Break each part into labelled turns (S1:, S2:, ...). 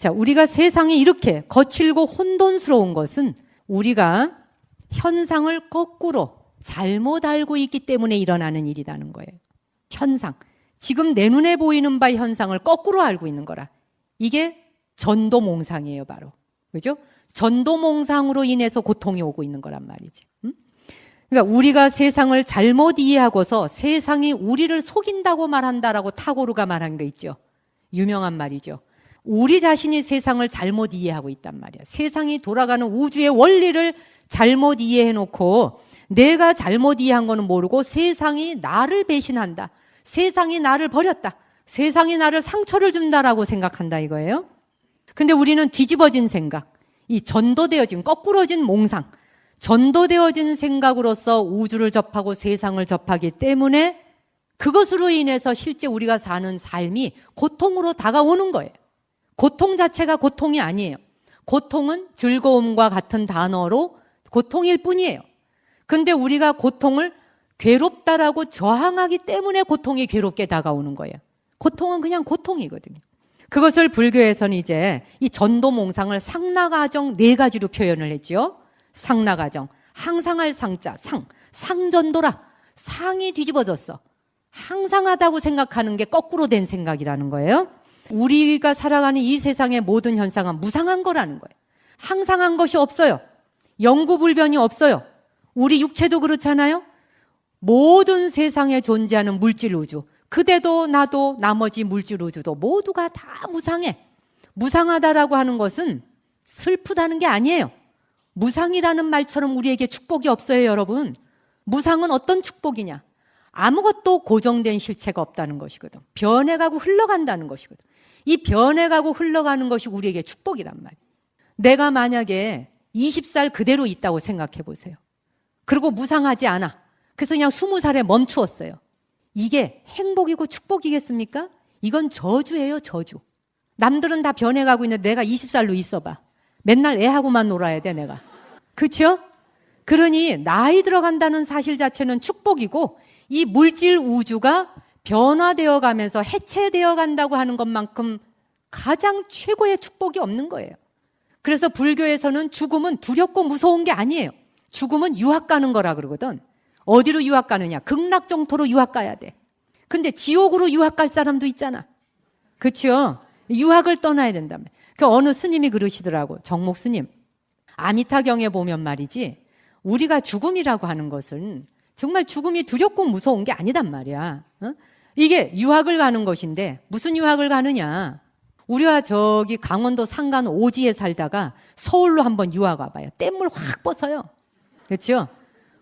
S1: 자, 우리가 세상이 이렇게 거칠고 혼돈스러운 것은 우리가 현상을 거꾸로 잘못 알고 있기 때문에 일어나는 일이라는 거예요. 현상. 지금 내 눈에 보이는 바 현상을 거꾸로 알고 있는 거라. 이게 전도몽상이에요, 바로. 그죠? 전도몽상으로 인해서 고통이 오고 있는 거란 말이지. 그러니까 우리가 세상을 잘못 이해하고서 세상이 우리를 속인다고 말한다라고 타고르가 말한 게 있죠. 유명한 말이죠. 우리 자신이 세상을 잘못 이해하고 있단 말이야. 세상이 돌아가는 우주의 원리를 잘못 이해해놓고 내가 잘못 이해한 거는 모르고 세상이 나를 배신한다. 세상이 나를 버렸다. 세상이 나를 상처를 준다라고 생각한다 이거예요. 근데 우리는 뒤집어진 생각, 이 전도되어진 거꾸러진 몽상, 전도되어진 생각으로서 우주를 접하고 세상을 접하기 때문에 그것으로 인해서 실제 우리가 사는 삶이 고통으로 다가오는 거예요. 고통 자체가 고통이 아니에요. 고통은 즐거움과 같은 단어로 고통일 뿐이에요. 근데 우리가 고통을 괴롭다라고 저항하기 때문에 고통이 괴롭게 다가오는 거예요. 고통은 그냥 고통이거든요. 그것을 불교에서는 이제 이 전도몽상을 상나가정 4가지로 표현을 했죠. 상나가정, 항상할 상자, 상전도라. 상이 뒤집어졌어. 항상하다고 생각하는 게 거꾸로 된 생각이라는 거예요. 우리가 살아가는 이 세상의 모든 현상은 무상한 거라는 거예요. 항상한 것이 없어요. 영구불변이 없어요. 우리 육체도 그렇잖아요. 모든 세상에 존재하는 물질 우주, 그대도 나도 나머지 물질 우주도 모두가 다 무상해. 무상하다라고 하는 것은 슬프다는 게 아니에요. 무상이라는 말처럼 우리에게 축복이 없어요, 여러분. 무상은 어떤 축복이냐? 아무것도 고정된 실체가 없다는 것이거든. 변해가고 흘러간다는 것이거든. 이 변해가고 흘러가는 것이 우리에게 축복이란 말이에요. 내가 만약에 20살 그대로 있다고 생각해 보세요. 그리고 무상하지 않아. 그래서 그냥 20살에 멈추었어요. 이게 행복이고 축복이겠습니까? 이건 저주예요, 저주. 남들은 다 변해가고 있는데 내가 20살로 있어봐. 맨날 애하고만 놀아야 돼, 내가. 그렇죠? 그러니 나이 들어간다는 사실 자체는 축복이고 이 물질 우주가 변화되어 가면서 해체되어 간다고 하는 것만큼 가장 최고의 축복이 없는 거예요. 그래서 불교에서는 죽음은 두렵고 무서운 게 아니에요. 죽음은 유학 가는 거라 그러거든. 어디로 유학 가느냐? 극락정토로 유학 가야 돼. 근데 지옥으로 유학 갈 사람도 있잖아. 그렇죠? 유학을 떠나야 된다며. 그 어느 스님이 그러시더라고. 정목 스님. 아미타경에 보면 말이지 우리가 죽음이라고 하는 것은 정말 죽음이 두렵고 무서운 게 아니단 말이야. 이게 유학을 가는 것인데 무슨 유학을 가느냐. 우리가 저기 강원도 산간 오지에 살다가 서울로 한번 유학 와봐요. 뗏물 확 벗어요. 그렇죠?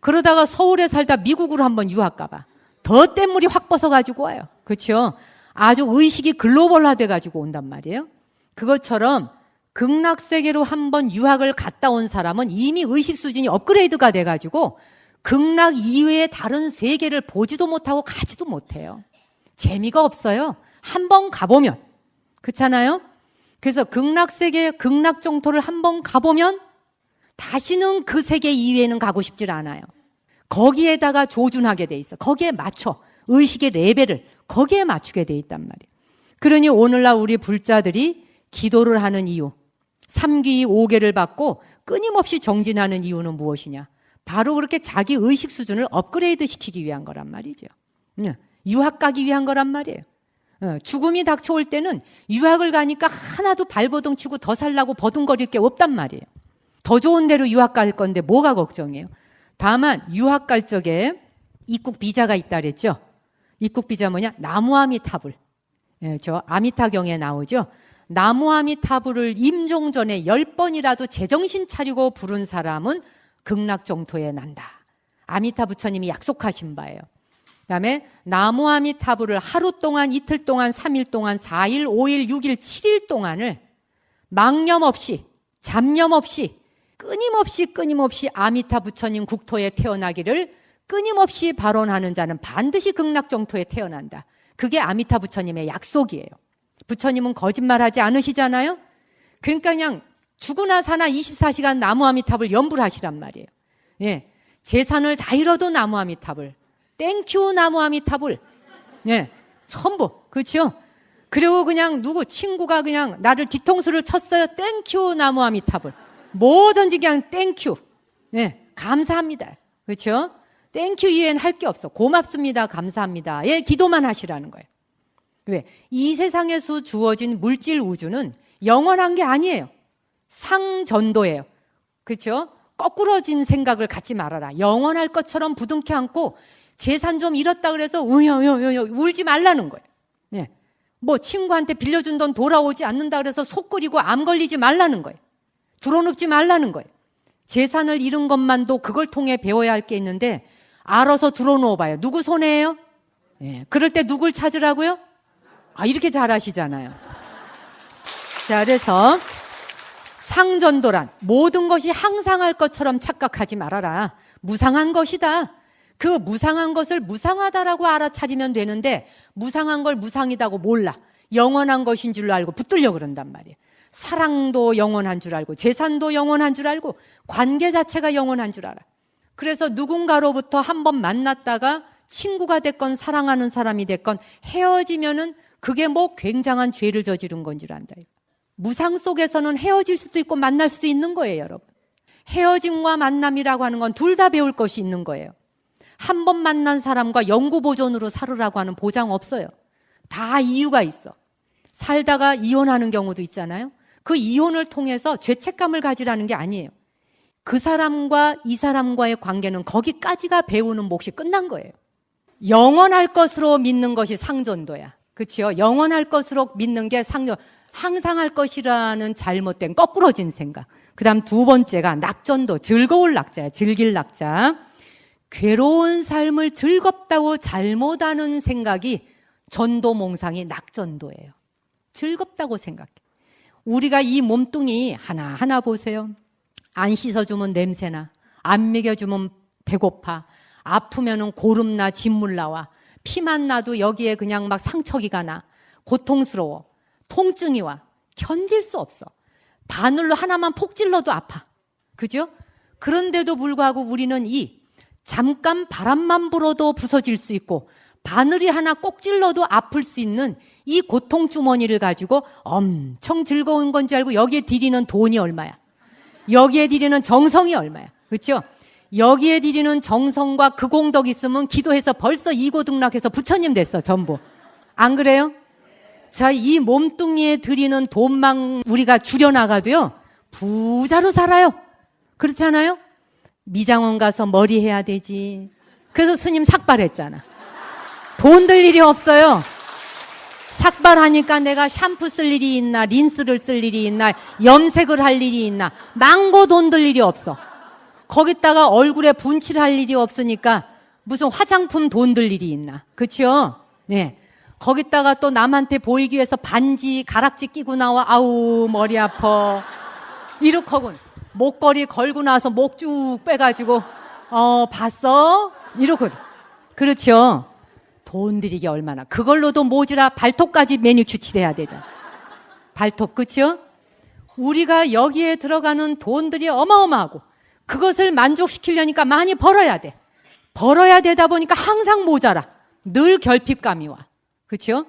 S1: 그러다가 서울에 살다 미국으로 한번 유학 가봐. 더 뗏물이 확 벗어가지고 와요. 그렇죠? 아주 의식이 글로벌화 돼가지고 온단 말이에요. 그것처럼 극락세계로 한번 유학을 갔다 온 사람은 이미 의식 수준이 업그레이드가 돼가지고 극락 이외의 다른 세계를 보지도 못하고 가지도 못해요. 재미가 없어요. 한번 가보면. 그렇잖아요? 그래서 극락세계, 극락정토를 한번 가보면 다시는 그 세계 이외에는 가고 싶질 않아요. 거기에다가 조준하게 돼 있어. 거기에 맞춰. 의식의 레벨을 거기에 맞추게 돼 있단 말이에요. 그러니 오늘날 우리 불자들이 기도를 하는 이유, 3기 5개를 받고 끊임없이 정진하는 이유는 무엇이냐? 바로 그렇게 자기 의식 수준을 업그레이드 시키기 위한 거란 말이죠. 유학 가기 위한 거란 말이에요. 죽음이 닥쳐올 때는 유학을 가니까 하나도 발버둥 치고 더 살라고 버둥거릴 게 없단 말이에요. 더 좋은 데로 유학 갈 건데 뭐가 걱정이에요? 다만 유학 갈 적에 입국 비자가 있다 그랬죠. 입국 비자 뭐냐? 나무아미타불. 저 아미타경에 나오죠. 나무아미타불을 임종 전에 10번이라도 제정신 차리고 부른 사람은 극락정토에 난다. 아미타 부처님이 약속하신 바예요. 그다음에 나무아미타불을 하루 동안, 이틀 동안, 3일 동안, 4일, 5일, 6일, 7일 동안을 망념 없이, 잡념 없이, 끊임없이 아미타 부처님 국토에 태어나기를 끊임없이 발언하는 자는 반드시 극락정토에 태어난다. 그게 아미타 부처님의 약속이에요. 부처님은 거짓말하지 않으시잖아요. 그러니까 그냥 죽으나 사나 24시간 나무아미타불 연불 하시란 말이에요. 예, 재산을 다 잃어도 나무아미타불, 땡큐 나무아미타불. 예, 전부 그렇죠. 그리고 그냥 누구 친구가 그냥 나를 뒤통수를 쳤어요. 땡큐 나무 아미타불. 뭐든지 그냥 땡큐. 네, 감사합니다. 그렇죠? 땡큐 이외엔 할 게 없어. 고맙습니다. 감사합니다. 예, 기도만 하시라는 거예요. 왜? 이 세상에서 주어진 물질 우주는 영원한 게 아니에요. 상전도예요. 그렇죠? 거꾸러진 생각을 갖지 말아라. 영원할 것처럼 부둥켜 안고 재산 좀 잃었다 그래서 울지 말라는 거예요. 네. 뭐 친구한테 빌려준 돈 돌아오지 않는다 그래서 속 끓이고 암 걸리지 말라는 거예요. 두려눕지 말라는 거예요. 재산을 잃은 것만도 그걸 통해 배워야 할 게 있는데 알아서 들어놓아봐요. 누구 손해예요? 네. 그럴 때 누굴 찾으라고요? 이렇게 잘하시잖아요. 자, 그래서 상전도란 모든 것이 항상할 것처럼 착각하지 말아라. 무상한 것이다. 그 무상한 것을 무상하다라고 알아차리면 되는데 무상한 걸 무상이다고 몰라. 영원한 것인 줄 알고 붙들려 그런단 말이에요. 사랑도 영원한 줄 알고 재산도 영원한 줄 알고 관계 자체가 영원한 줄 알아. 그래서 누군가로부터 한번 만났다가 친구가 됐건 사랑하는 사람이 됐건 헤어지면은 그게 뭐 굉장한 죄를 저지른 건 줄 안다. 무상 속에서는 헤어질 수도 있고 만날 수도 있는 거예요, 여러분. 헤어짐과 만남이라고 하는 건 둘 다 배울 것이 있는 거예요. 한 번 만난 사람과 영구 보존으로 살으라고 하는 보장 없어요. 다 이유가 있어. 살다가 이혼하는 경우도 있잖아요. 그 이혼을 통해서 죄책감을 가지라는 게 아니에요. 그 사람과 이 사람과의 관계는 거기까지가 배우는 몫이 끝난 거예요. 영원할 것으로 믿는 것이 상전도야. 그렇죠? 영원할 것으로 믿는 게 상전. 항상 할 것이라는 잘못된 거꾸러진 생각. 그 다음 두 번째가 낙전도, 즐거울 낙자야. 즐길 낙자. 괴로운 삶을 즐겁다고 잘못하는 생각이 전도몽상이 낙전도예요. 즐겁다고 생각해. 우리가 이 몸뚱이 하나하나 보세요. 안 씻어주면 냄새나, 안 먹여주면 배고파, 아프면은 고름나 진물 나와, 피만 나도 여기에 그냥 막 상처기가 나, 고통스러워, 통증이 와, 견딜 수 없어. 바늘로 하나만 폭 찔러도 아파. 그죠? 그런데도 불구하고 우리는 잠깐 바람만 불어도 부서질 수 있고 바늘이 하나 꼭 찔러도 아플 수 있는 이 고통 주머니를 가지고 엄청 즐거운 건지 알고 여기에 들이는 돈이 얼마야? 여기에 들이는 정성이 얼마야? 그렇죠? 여기에 들이는 정성과 그 공덕 있으면 기도해서 벌써 이고등락해서 부처님 됐어, 전부. 안 그래요? 자, 이 몸뚱이에 들이는 돈만 우리가 줄여나가도요, 부자로 살아요. 그렇지 않아요? 미장원 가서 머리 해야 되지. 그래서 스님 삭발했잖아. 돈 들 일이 없어요. 삭발하니까 내가 샴푸 쓸 일이 있나, 린스를 쓸 일이 있나, 염색을 할 일이 있나, 망고 돈 들 일이 없어. 거기다가 얼굴에 분칠할 일이 없으니까 무슨 화장품 돈 들 일이 있나. 그렇죠? 네. 거기다가 또 남한테 보이기 위해서 반지, 가락지 끼고 나와. 아우, 머리 아파. 이렇거군. 목걸이 걸고 나서 목 쭉 빼가지고, 봤어? 이러거든. 그렇죠? 돈 들이기 얼마나. 그걸로도 모지라 발톱까지 매니큐어 칠해야 되잖아. 발톱, 그쵸? 우리가 여기에 들어가는 돈들이 어마어마하고 그것을 만족시키려니까 많이 벌어야 돼. 벌어야 되다 보니까 항상 모자라. 늘 결핍감이 와. 그쵸?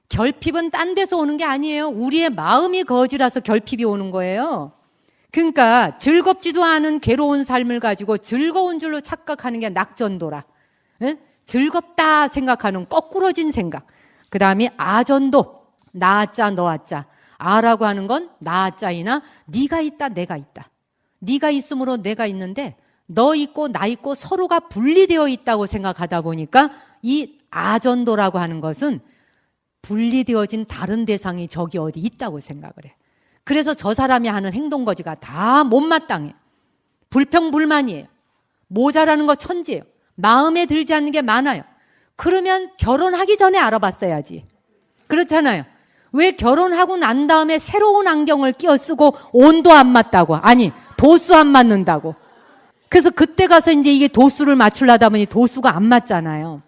S1: 결핍은 딴 데서 오는 게 아니에요. 우리의 마음이 거지라서 결핍이 오는 거예요. 그러니까 즐겁지도 않은 괴로운 삶을 가지고 즐거운 줄로 착각하는 게 낙전도라. 에? 즐겁다 생각하는 거꾸러진 생각. 그 다음에 아전도, 나자 너아자. 아라고 하는 건 나자이나 네가 있다 내가 있다. 네가 있으므로 내가 있는데 너 있고 나 있고 서로가 분리되어 있다고 생각하다 보니까 이 아전도라고 하는 것은 분리되어진 다른 대상이 저기 어디 있다고 생각을 해. 그래서 저 사람이 하는 행동거지가 다 못마땅해. 불평불만이에요. 모자라는 거 천지예요. 마음에 들지 않는 게 많아요. 그러면 결혼하기 전에 알아봤어야지. 그렇잖아요. 왜 결혼하고 난 다음에 새로운 안경을 끼워 쓰고 온도 안 맞다고. 아니, 도수 안 맞는다고. 그래서 그때 가서 이제 이게 도수를 맞추려다 보니 도수가 안 맞잖아요.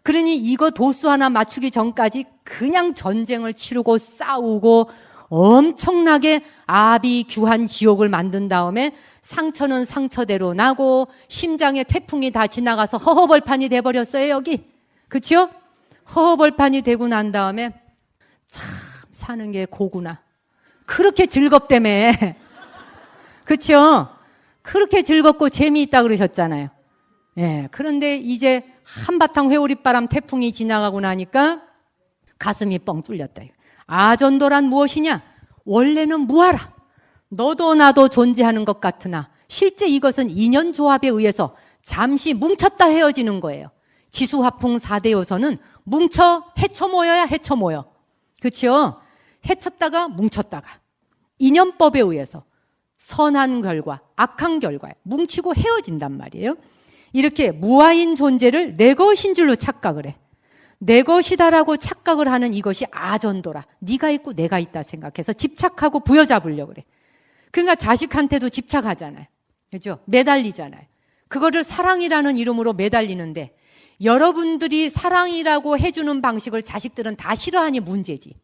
S1: 그러니 이거 도수 하나 맞추기 전까지 그냥 전쟁을 치르고 싸우고 엄청나게 아비규환 지옥을 만든 다음에 상처는 상처대로 나고 심장에 태풍이 다 지나가서 허허벌판이 돼버렸어요, 여기. 그렇죠? 허허벌판이 되고 난 다음에 참 사는 게 고구나. 그렇게 즐겁다며. 그렇죠? 그렇게 즐겁고 재미있다 그러셨잖아요. 예. 그런데 이제 한바탕 회오리바람 태풍이 지나가고 나니까 가슴이 뻥 뚫렸다. 아전도란 무엇이냐? 원래는 무아라. 너도 나도 존재하는 것 같으나 실제 이것은 인연조합에 의해서 잠시 뭉쳤다 헤어지는 거예요. 지수화풍 4대 요소는 뭉쳐 헤쳐 모여야 헤쳐 모여. 그렇죠? 헤쳤다가 뭉쳤다가 인연법에 의해서 선한 결과, 악한 결과에 뭉치고 헤어진단 말이에요. 이렇게 무아인 존재를 내 것인 줄로 착각을 해. 내 것이다라고 착각을 하는 이것이 아전도라. 네가 있고 내가 있다 생각해서 집착하고 부여잡으려고 그래. 그러니까 자식한테도 집착하잖아요. 그렇죠? 매달리잖아요. 그거를 사랑이라는 이름으로 매달리는데 여러분들이 사랑이라고 해주는 방식을 자식들은 다 싫어하니 문제지.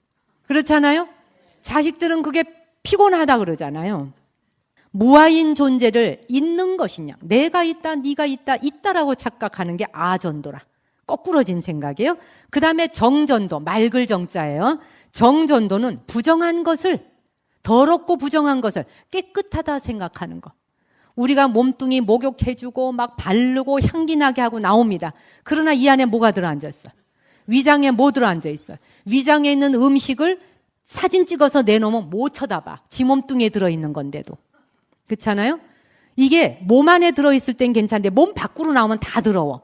S1: 그렇잖아요? 자식들은 그게 피곤하다 그러잖아요. 무아인 존재를 있는 것이냐, 내가 있다, 네가 있다, 있다라고 착각하는 게 아전도라. 거꾸러진 생각이에요. 그 다음에 정전도, 맑을 정자예요. 정전도는 부정한 것을, 더럽고 부정한 것을 깨끗하다 생각하는 거. 우리가 몸뚱이 목욕해주고 막 바르고 향기나게 하고 나옵니다. 그러나 이 안에 뭐가 들어앉았어? 위장에 뭐 들어앉아 있어? 위장에 있는 음식을 사진 찍어서 내놓으면 못 쳐다봐. 지 몸뚱이에 들어있는 건데도. 그렇잖아요? 이게 몸 안에 들어있을 땐 괜찮은데 몸 밖으로 나오면 다 더러워.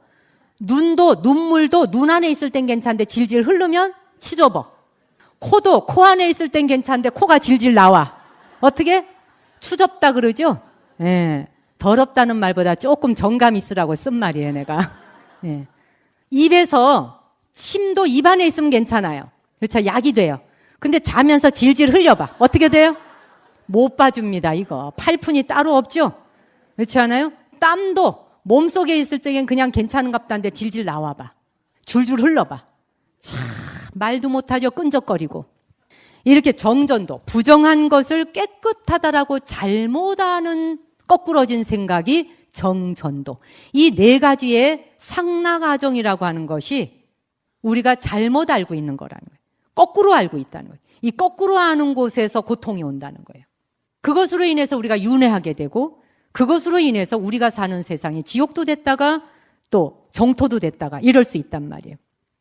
S1: 눈도 눈물도 눈 안에 있을 땐 괜찮은데 질질 흐르면 치좁어. 코도 코 안에 있을 땐 괜찮은데 코가 질질 나와. 어떻게? 추접다 그러죠? 예. 더럽다는 말보다 조금 정감 있으라고 쓴 말이에요, 내가. 예. 입에서 침도 입 안에 있으면 괜찮아요. 그렇죠? 약이 돼요. 근데 자면서 질질 흘려봐. 어떻게 돼요? 못 봐줍니다, 이거. 팔푼이 따로 없죠? 그렇지 않아요? 땀도 몸속에 있을 적엔 그냥 괜찮은갑다는데 질질 나와봐. 줄줄 흘러봐. 참 말도 못하죠. 끈적거리고. 이렇게 정전도, 부정한 것을 깨끗하다라고 잘못하는 거꾸러진 생각이 정전도. 이 네 가지의 상락아정이라고 하는 것이 우리가 잘못 알고 있는 거라는 거예요. 거꾸로 알고 있다는 거예요. 이 거꾸로 아는 곳에서 고통이 온다는 거예요. 그것으로 인해서 우리가 윤회하게 되고 그것으로 인해서 우리가 사는 세상이 지옥도 됐다가 또 정토도 됐다가 이럴 수 있단 말이에요.